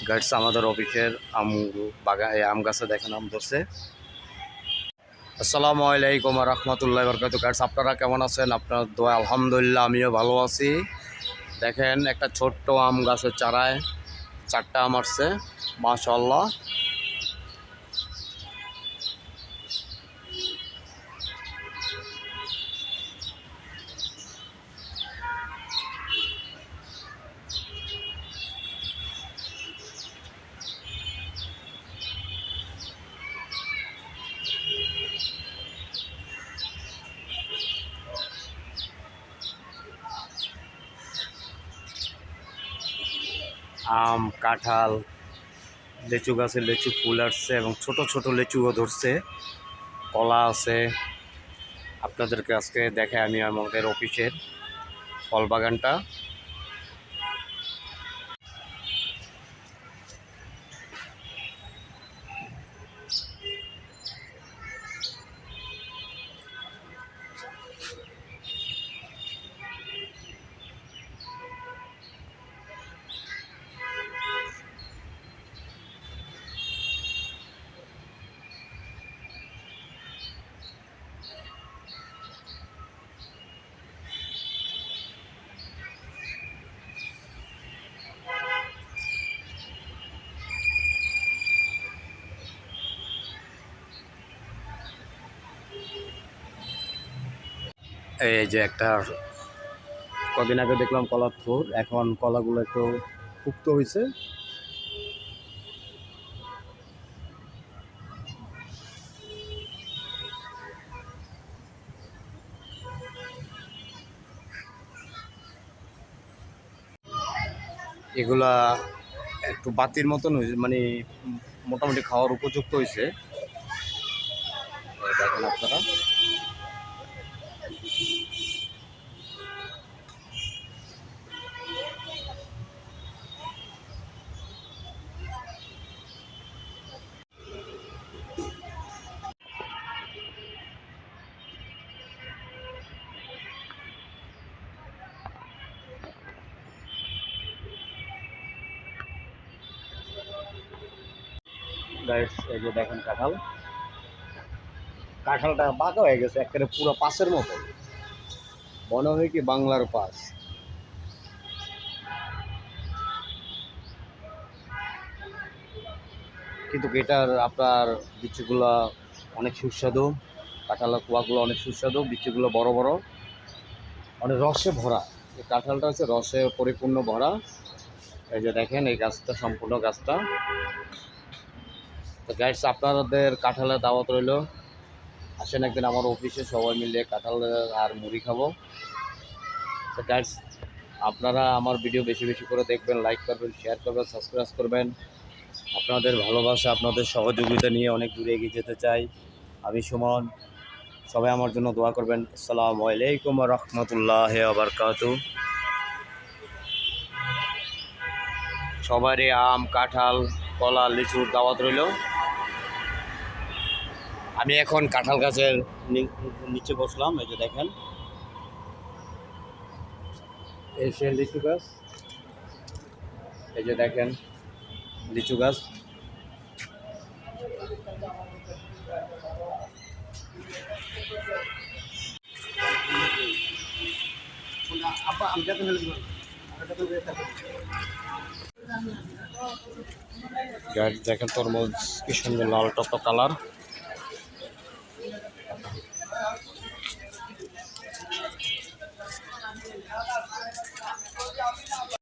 গাছ আমাদের অফিসের আম গাছে দেখেন আম ধরছে। আসসালামু আলাইকুম রহমতুল্লাহ বরকাত। গাছ আপনারা কেমন আছেন? আপনার দোয়া আলহামদুলিল্লাহ আমিও ভালো আছি। দেখেন একটা ছোট্ট আম গাছের চারায় 4টা আম আসছে, মাশাআল্লাহ। আম, কাঁঠাল, লিচু গাছে লিচু ফুল আসছে এবং ছোট ছোট লিচুও ধরছে, কলা আছে। আপনাদেরকে আজকে দেখে আমি আমাদের অফিসের ফল বাগানটা। এই যে একটা কদিন আগে দেখলাম কলার থোর, এখন কলাগুলো একটু পুক্ত হয়েছে। এগুলা একটু বাতির মতন হয়েছে, মানে মোটামুটি খাওয়ার উপযুক্ত হয়েছে। দেখেন আপনারা, গাইস এই যে দেখেন কাঁঠালটা বাঁকা হয়ে গেছে, একেবারে পুরো পাশের মতো, মনে হয় কি বাংলার পাস। কিন্তু এটার আপনার বিচিগুলো অনেক সুস্বাদু, কাঁঠালের কুয়াগুলো অনেক সুস্বাদু, বিচিগুলো বড় বড়, অনেক রসে ভরা। এই কাঁঠালটা হচ্ছে রসে পরিপূর্ণ ভরা। এই যে দেখেন এই গাছটা, সম্পূর্ণ গাছটা। তো গাইস আপনাদের কাঁঠালের দাওয়াত রইল, আসেন একদিন আমার অফিসে সবাই মিলে কাঁঠাল আর মুড়ি খাবো। তো গাইস আপনারা আমার ভিডিও বেশি বেশি করে দেখবেন, লাইক করবেন, শেয়ার করবেন, সাবস্ক্রাইব করবেন। আপনাদের ভালোবাসা, আপনাদের সহযোগিতা নিয়ে অনেক দূরে এগিয়ে যেতে চাই আমি, সুমন। সবাই আমার জন্য দোয়া করবেন। আসসালামু আলাইকুম রহমতুল্লাহ বারকাতু। সবারই আম, কাঁঠাল, কলা, লিচুর দাওয়াত রইল। আমি এখন কাঁঠাল গাছের নিচে বসলাম। এই যে দেখেন, এই সে লিচু গাছ। এই যে দেখেন লিচু গাছ। গাছ দেখেন, তরমুজ কি সুন্দর লাল টক কালার।